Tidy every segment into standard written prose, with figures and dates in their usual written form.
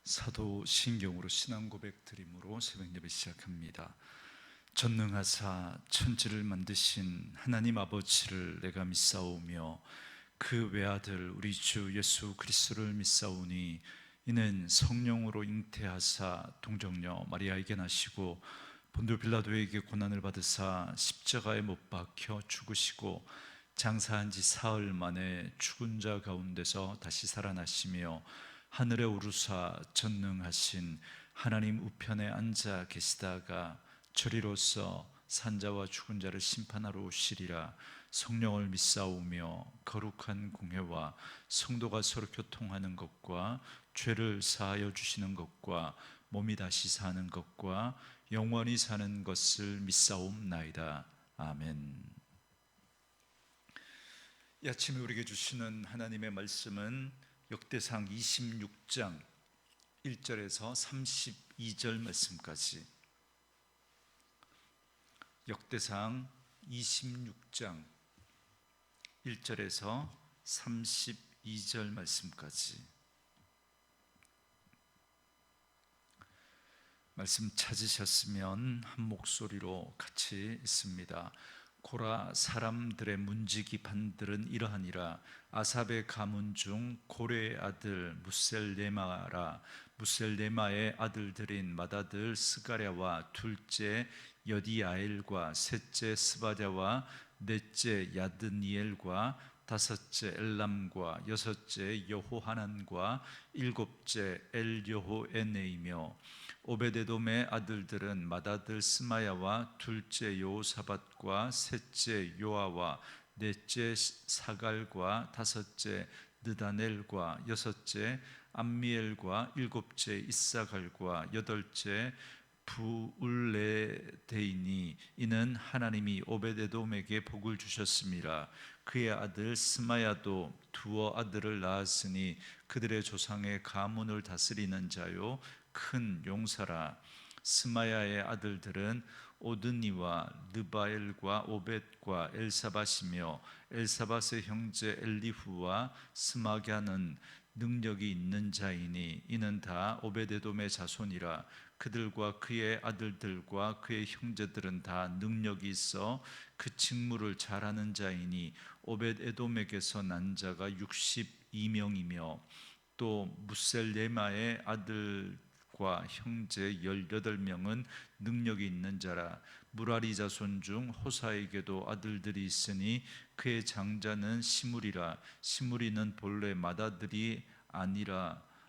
사도신경으로 신앙 고백 드림으로 새벽 예배 시작합니다. 전능하사 천지를 만드신 하나님 아버지를 내가 믿사오며 그 외아들 우리 주 예수 그리스도를 믿사오니 이는 성령으로 잉태하사 동정녀 마리아에게 나시고 본디오 빌라도에게 고난을 받으사 십자가에 못 박혀 죽으시고 장사한 지 사흘 만에 죽은 자 가운데서 다시 살아나시며 하늘에 오르사 전능하신 하나님 우편에 앉아 계시다가 저리로서 산자와 죽은 자를 심판하러 오시리라. 성령을 믿사오며 거룩한 공회와 성도가 서로 교통하는 것과 죄를 사하여 주시는 것과 몸이 다시 사는 것과 영원히 사는 것을 믿사옵나이다. 아멘. 이 아침에 우리에게 주시는 하나님의 말씀은 역대상 26장 1절에서 32절 말씀까지, 역대상 26장 1절에서 32절 말씀까지 말씀 찾으셨으면 한 목소리로 같이 읽습니다. 고라 사람들의 문지기 반들은 이러하니라. 아삽의 가문 중 고레의 아들 무셀레마라. 무셀레마의 아들들인 맏아들 스가랴와 둘째 여디야엘과 셋째 스바랴와 넷째 야드니엘과 다섯째 엘람과 여섯째 여호하난과 일곱째 엘여호에네이며 오베데돔의 아들들은 맏아들 스마야와 둘째 여호사밧과 셋째 요아와 넷째 사갈과 다섯째 느다넬과 여섯째 암미엘과 일곱째 이사갈과 여덟째 부울레데이니 이는 하나님이 오베데돔에게 복을 주셨습니다. 그의 아들 스마야도 두어 아들을 낳았으니 그들의 조상의 가문을 다스리는 자요 큰 용사라. 스마야의 아들들은 오드니와 느바엘과 오벳과 엘사밧이며 엘사밧의 형제 엘리후와 스마갸는 능력이 있는 자이니 이는 다 오베데돔의 자손이라. 그들과 그의 아들들과 그의 형제들은 다 능력이 있어 그 직무를 잘하는 자이니 오벳에돔에게서 난 자가 62명이며 또 무셀레마의 아들과 형제 18명은 능력이 있는 자라. 무라리 자손 중 호사에게도 아들들이 있으니 그의 장자는 시므리라. 시므리는 본래 맏아들이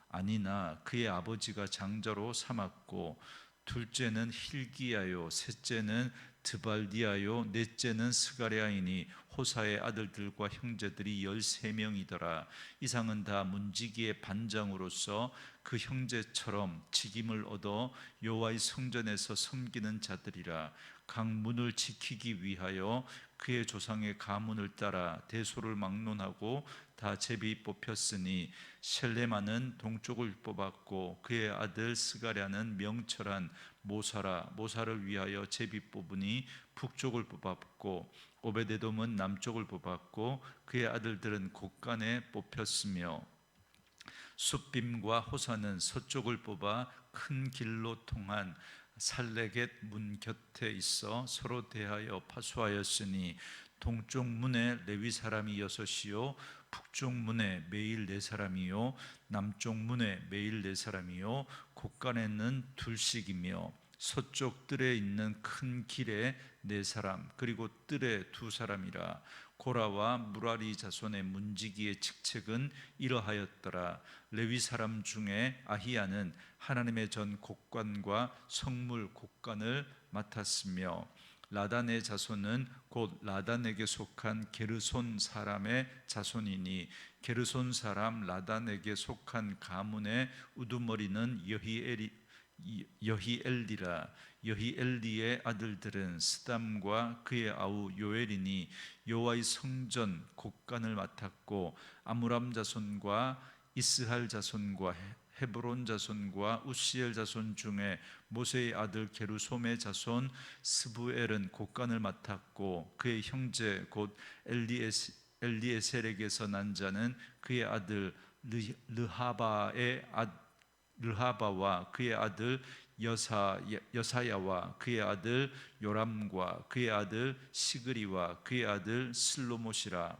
아니나 그의 아버지가 장자로 삼았고 둘째는 힐기야요 셋째는 드발디아요 넷째는 스가랴이니 호사의 아들들과 형제들이 13명이더라. 이상은 다 문지기의 반장으로서 그 형제처럼 직임을 얻어 여호와의 성전에서 섬기는 자들이라. 각 문을 지키기 위하여 그의 조상의 가문을 따라 대소를 막론하고 다 제비 뽑혔으니 셀레마는 동쪽을 뽑았고 그의 아들 스가랴는 명철한 모사를 위하여 제비 뽑으니 북쪽을 뽑았고 오베데돔은 남쪽을 뽑았고 그의 아들들은 곳간에 뽑혔으며 숫빔과 호사는 서쪽을 뽑아 큰 길로 통한 살레겟 문 곁에 있어 서로 대하여 파수하였으니 동쪽 문에 레위 사람이 6이요 북쪽 문에 매일 4사람이요 남쪽 문에 매일 4사람이요 곳간에는 둘씩이며 서쪽 뜰에 있는 큰 길에 4사람 그리고 뜰에 2사람이라. 고라와 무라리 자손의 문지기의 직책은 이러하였더라. 레위 사람 중에 아히야는 하나님의 전 곳간과 성물 곳간을 맡았으며 라단의 자손은 곧 라단에게 속한 게르손 사람의 자손이니 게르손 사람 라단에게 속한 가문의 우두머리는 여히엘리라. 여히엘리의 아들들은 스담과 그의 아우 요엘이니 여호와의 성전 곳간을 맡았고 아므람 자손과 이스할 자손과 헤브론 자손과 우시엘 자손 중에 모세의 아들 게루솜의 자손 스부엘은 곳간을 맡았고 그의 형제 곧 엘리에셀에게서 난 자는 그의 아들 르하바의 르하바와 그의 아들 여사야와 그의 아들 요람과 그의 아들 시그리와 그의 아들 슬로못이라.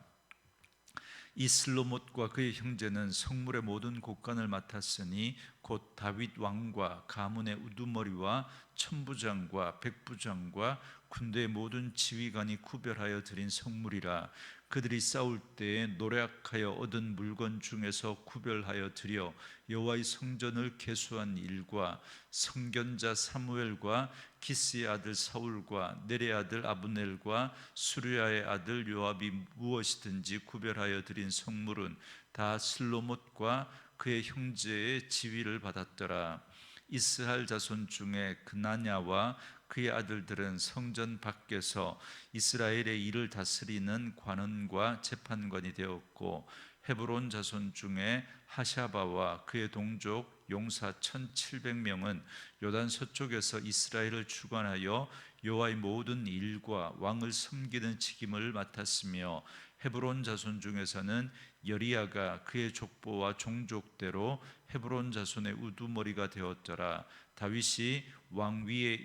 이 슬로못과 그의 형제는 성물의 모든 곡간을 맡았으니 곧 다윗 왕과 가문의 우두머리와 천부장과 백부장과 군대의 모든 지휘관이 구별하여 드린 성물이라. 그들이 싸울 때에 노력하여 얻은 물건 중에서 구별하여 드려 여호와의 성전을 계수한 일과 성견자 사무엘과 기스의 아들 사울과 넬의 아들 아브넬과 수르야의 아들 요압이 무엇이든지 구별하여 드린 성물은 다 슬로못과 그의 형제의 지위를 받았더라. 이스할 자손 중에 그나냐와 그의 아들들은 성전 밖에서 이스라엘의 일을 다스리는 관원과 재판관이 되었고, 헤브론 자손 중에 하샤바와 그의 동족 용사 1700명은 요단 서쪽에서 이스라엘을 주관하여 여호와의 모든 일과 왕을 섬기는 책임을 맡았으며, 헤브론 자손 중에서는 여리야가 그의 족보와 종족대로 헤브론 자손의 우두머리가 되었더라. 다윗이 왕 위에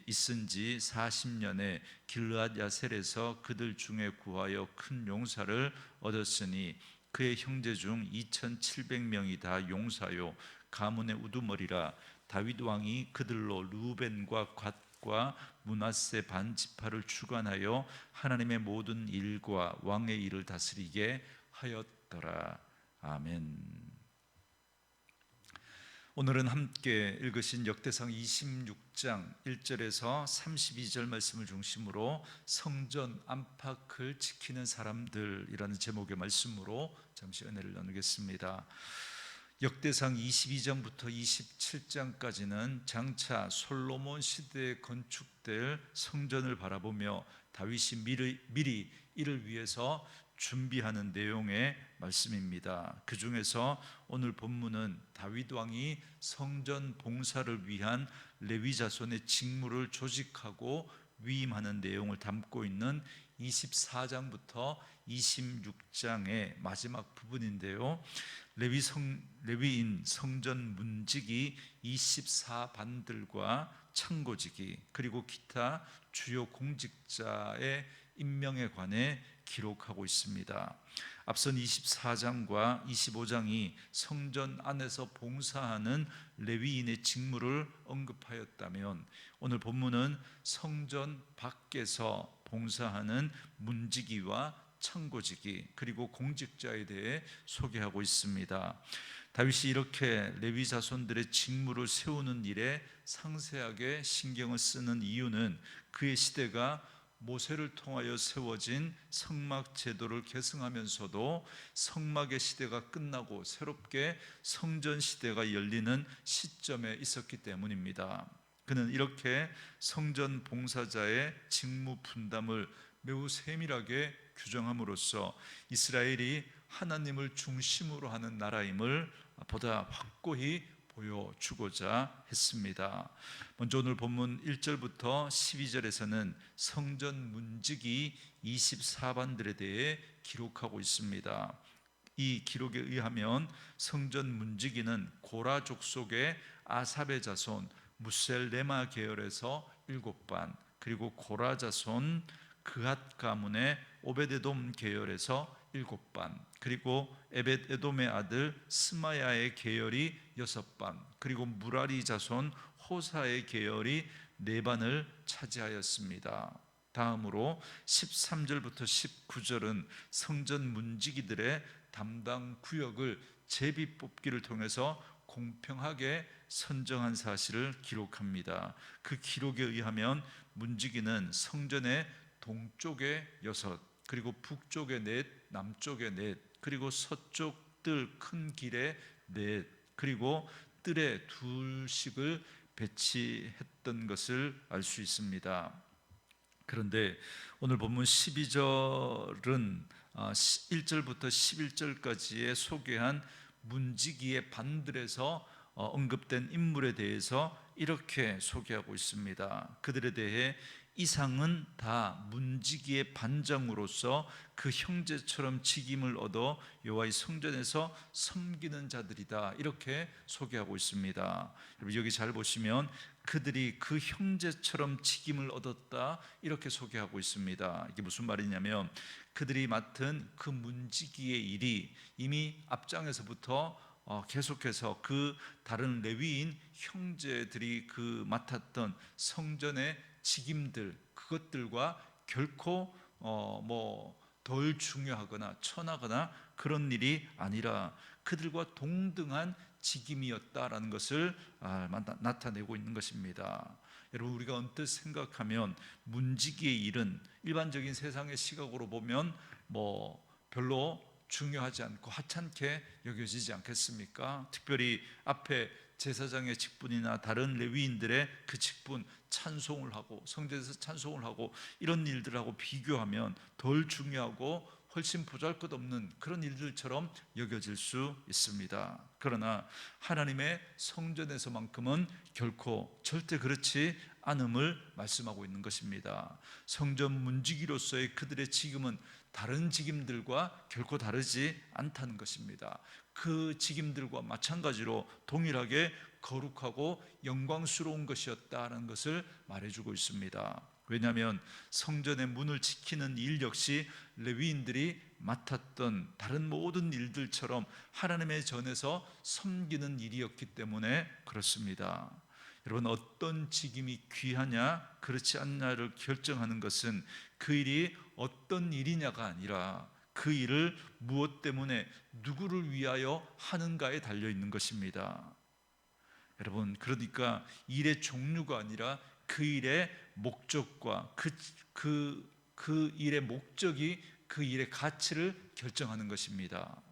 있은지 40년에 길르앗 야셀에서 그들 중에 구하여 큰 용사를 얻었으니 그의 형제 중 2700명이 다 용사요 가문의 우두머리라. 다윗 왕이 그들로 루벤과 갓과 므낫세 반 지파를 주관하여 하나님의 모든 일과 왕의 일을 다스리게 하였더라. 아멘. 오늘은 함께 읽으신 역대상 26장 1절에서 32절 말씀을 중심으로 성전 안팎을 지키는 사람들이라는 제목의 말씀으로 잠시 은혜를 나누겠습니다. 역대상 22장부터 27장까지는 장차 솔로몬 시대에 건축될 성전을 바라보며 다윗이 미리 이를 위해서 준비하는 내용의 말씀입니다. 그 중에서 오늘 본문은 다윗 왕이 성전 봉사를 위한 레위 자손의 직무를 조직하고 위임하는 내용을 담고 있는 24장부터 26장의 마지막 부분인데요. 레위인 성전 문지기 24반들과 창고지기 그리고 기타 주요 공직자의 임명에 관해 기록하고 있습니다. 앞선 24장과 25장이 성전 안에서 봉사하는 레위인의 직무를 언급하였다면, 오늘 본문은 성전 밖에서 봉사하는 문지기와 창고지기 그리고 공직자에 대해 소개하고 있습니다. 다윗이 이렇게 레위 자손들의 직무를 세우는 일에 상세하게 신경을 쓰는 이유는 그의 시대가 모세를 통하여 세워진 성막 제도를 계승하면서도 성막의 시대가 끝나고 새롭게 성전 시대가 열리는 시점에 있었기 때문입니다. 그는 이렇게 성전 봉사자의 직무 분담을 매우 세밀하게 규정함으로써 이스라엘이 하나님을 중심으로 하는 나라임을 보다 확고히 보여주고자 했습니다. 먼저 오늘 본문 1절부터 12절에서는 성전 문지기 24반들에 대해 기록하고 있습니다. 이 기록에 의하면 성전 문지기는 고라 족속의 아삽의 자손 무셀레마 계열에서 7반, 그리고 고라 자손 그핫 가문의 오베데돔 계열에서 7반, 그리고 에벳에돔의 아들 스마야의 계열이 6반, 그리고 무라리 자손 호사의 계열이 4반을 차지하였습니다. 다음으로 13절부터 19절은 성전 문지기들의 담당 구역을 제비 뽑기를 통해서 공평하게 선정한 사실을 기록합니다. 그 기록에 의하면 문지기는 성전의 동쪽에 6, 그리고 북쪽에 4, 남쪽에 4, 그리고 서쪽 뜰 큰 길에 4, 그리고 뜰에 2씩을 배치했던 것을 알 수 있습니다. 그런데 오늘 본문 12절은 1절부터 11절까지의 소개한 문지기의 반들에서 언급된 인물에 대해서 이렇게 소개하고 있습니다. 그들에 대해 이상은 다 문지기의 반장으로서 그 형제처럼 직임을 얻어 여호와의 성전에서 섬기는 자들이다, 이렇게 소개하고 있습니다. 여러분, 여기 잘 보시면 그들이 그 형제처럼 직임을 얻었다, 이렇게 소개하고 있습니다. 이게 무슨 말이냐면 그들이 맡은 그 문지기의 일이 이미 앞장에서부터 계속해서 그 다른 레위인 형제들이 그 맡았던 성전의 직임들, 그것들과 결코 덜 중요하거나 천하거나 그런 일이 아니라 그들과 동등한 직임이었다라는 것을 나타내고 있는 것입니다. 여러분, 우리가 언뜻 생각하면 문지기의 일은 일반적인 세상의 시각으로 보면 별로 중요하지 않고 하찮게 여겨지지 않겠습니까? 특별히 앞에 제사장의 직분이나 다른 레위인들의 그 직분, 찬송을 하고 성전에서 찬송을 하고 이런 일들하고 비교하면 덜 중요하고 훨씬 보잘것없는 그런 일들처럼 여겨질 수 있습니다. 그러나 하나님의 성전에서만큼은 결코 절대 그렇지 않음을 말씀하고 있는 것입니다. 성전 문지기로서의 그들의 직임은 다른 직임들과 결코 다르지 않다는 것입니다. 그 직임들과 마찬가지로 동일하게 거룩하고 영광스러운 것이었다는 것을 말해주고 있습니다. 왜냐하면 성전의 문을 지키는 일 역시 레위인들이 맡았던 다른 모든 일들처럼 하나님의 전에서 섬기는 일이었기 때문에 그렇습니다. 여러분, 어떤 직임이 귀하냐 그렇지 않냐를 결정하는 것은 그 일이 어떤 일이냐가 아니라 그 일을 무엇 때문에 누구를 위하여 하는가에 달려 있는 것입니다. 여러분, 그러니까 일의 종류가 아니라 그 일의 목적과 그 일의 목적이 그 일의 가치를 결정하는 것입니다.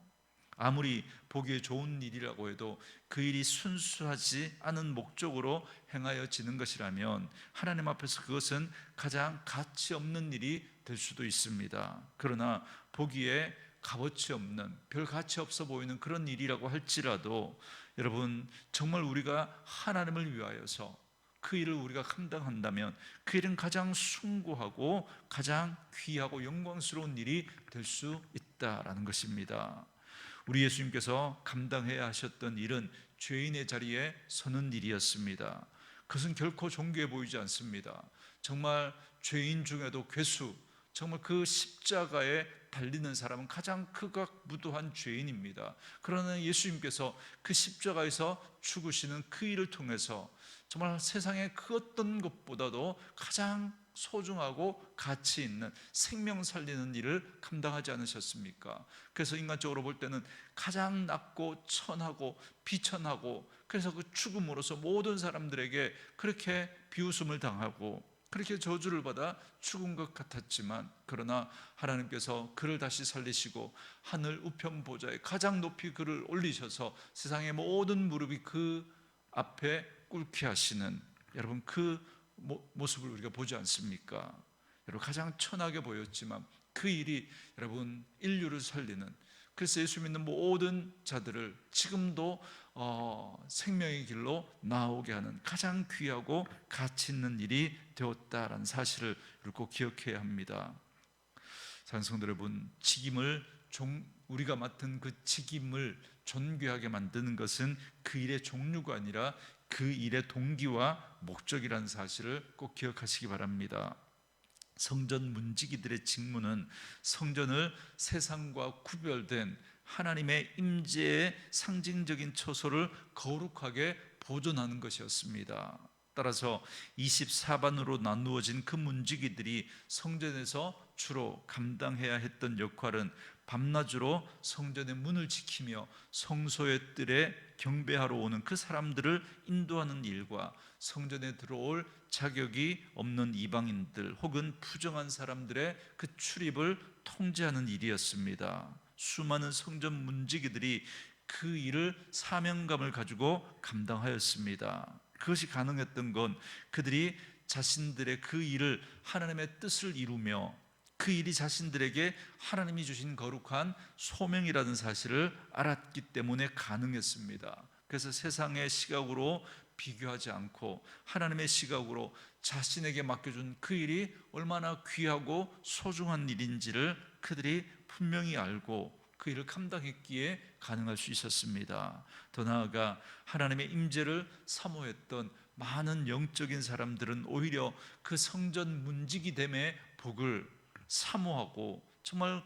아무리 보기에 좋은 일이라고 해도 그 일이 순수하지 않은 목적으로 행하여지는 것이라면 하나님 앞에서 그것은 가장 가치 없는 일이 될 수도 있습니다. 그러나 보기에 값어치 없는, 별 가치 없어 보이는 그런 일이라고 할지라도 여러분, 정말 우리가 하나님을 위하여서 그 일을 우리가 감당한다면 그 일은 가장 숭고하고 가장 귀하고 영광스러운 일이 될 수 있다라는 것입니다. 우리 예수님께서 감당해야 하셨던 일은 죄인의 자리에 서는 일이었습니다. 그것은 결코 존귀해 보이지 않습니다. 정말 죄인 중에도 괴수, 정말 그 십자가에 달리는 사람은 가장 극악무도한 죄인입니다. 그러나 예수님께서 그 십자가에서 죽으시는 그 일을 통해서 정말 세상의 그 어떤 것보다도 가장 소중하고 가치 있는 생명 살리는 일을 감당하지 않으셨습니까? 그래서 인간적으로 볼 때는 가장 낮고 천하고 비천하고, 그래서 그 죽음으로써 모든 사람들에게 그렇게 비웃음을 당하고 그렇게 저주를 받아 죽은 것 같았지만, 그러나 하나님께서 그를 다시 살리시고 하늘 우편 보좌에 가장 높이 그를 올리셔서 세상의 모든 무릎이 그 앞에 꿇게 하시는, 여러분, 그 모습을 우리가 보지 않습니까? 여러분, 가장 천하게 보였지만 그 일이 여러분 인류를 살리는, 그래서 예수 믿는 모든 자들을 지금도 생명의 길로 나오게 하는 가장 귀하고 가치 있는 일이 되었다라는 사실을 꼭 기억해야 합니다. 사랑하는 성도 여러분, 우리가 맡은 그 직임을 존귀하게 만드는 것은 그 일의 종류가 아니라 그 일의 동기와 목적이라는 사실을 꼭 기억하시기 바랍니다. 성전 문지기들의 직무는 성전을 세상과 구별된 하나님의 임재의 상징적인 처소를 거룩하게 보존하는 것이었습니다. 따라서 24반으로 나누어진 그 문지기들이 성전에서 주로 감당해야 했던 역할은 밤낮으로 성전의 문을 지키며 성소의 뜰에 경배하러 오는 그 사람들을 인도하는 일과 성전에 들어올 자격이 없는 이방인들 혹은 부정한 사람들의 그 출입을 통제하는 일이었습니다. 수많은 성전 문지기들이 그 일을 사명감을 가지고 감당하였습니다. 그것이 가능했던 건 그들이 자신들의 그 일을 하나님의 뜻을 이루며 그 일이 자신들에게 하나님이 주신 거룩한 소명이라는 사실을 알았기 때문에 가능했습니다. 그래서 세상의 시각으로 비교하지 않고 하나님의 시각으로 자신에게 맡겨준 그 일이 얼마나 귀하고 소중한 일인지를 그들이 분명히 알고 그 일을 감당했기에 가능할 수 있었습니다. 더 나아가 하나님의 임재를 사모했던 많은 영적인 사람들은 오히려 그 성전 문지기됨의 복을 사모하고 정말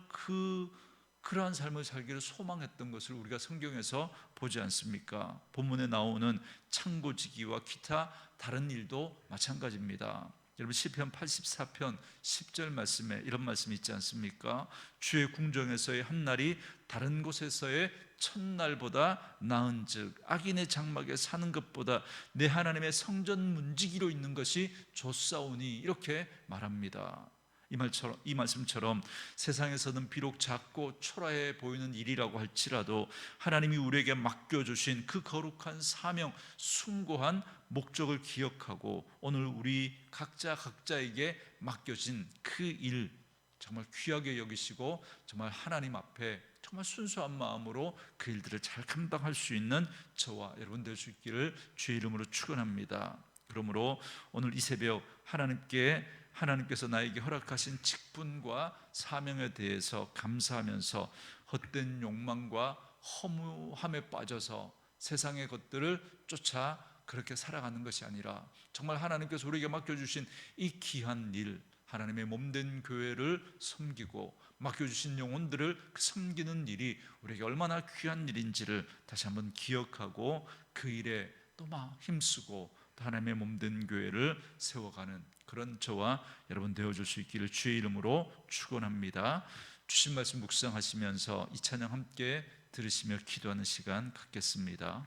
그러한 삶을 살기를 소망했던 것을 우리가 성경에서 보지 않습니까? 본문에 나오는 창고지기와 기타 다른 일도 마찬가지입니다. 여러분 시편 84편 10절 말씀에 이런 말씀이 있지 않습니까? 주의 궁정에서의 한 날이 다른 곳에서의 첫날보다 나은즉 악인의 장막에 사는 것보다 내 하나님의 성전 문지기로 있는 것이 좋사오니, 이렇게 말합니다. 이 말씀처럼 세상에서는 비록 작고 초라해 보이는 일이라고 할지라도 하나님이 우리에게 맡겨주신 그 거룩한 사명, 숭고한 목적을 기억하고 오늘 우리 각자에게 맡겨진 그 일 정말 귀하게 여기시고 정말 하나님 앞에 정말 순수한 마음으로 그 일들을 잘 감당할 수 있는 저와 여러분 될 수 있기를 주의 이름으로 축원합니다. 그러므로 오늘 이 새벽 하나님께서 나에게 허락하신 직분과 사명에 대해서 감사하면서 헛된 욕망과 허무함에 빠져서 세상의 것들을 쫓아 그렇게 살아가는 것이 아니라 정말 하나님께서 우리에게 맡겨주신 이 귀한 일, 하나님의 몸된 교회를 섬기고 맡겨주신 영혼들을 섬기는 일이 우리에게 얼마나 귀한 일인지를 다시 한번 기억하고 그 일에 또 막 힘쓰고 또 하나님의 몸된 교회를 세워가는 그런 저와 여러분 되어줄 수 있기를 주의 이름으로 축원합니다. 주신 말씀 묵상하시면서 이 찬양 함께 들으시며 기도하는 시간 갖겠습니다.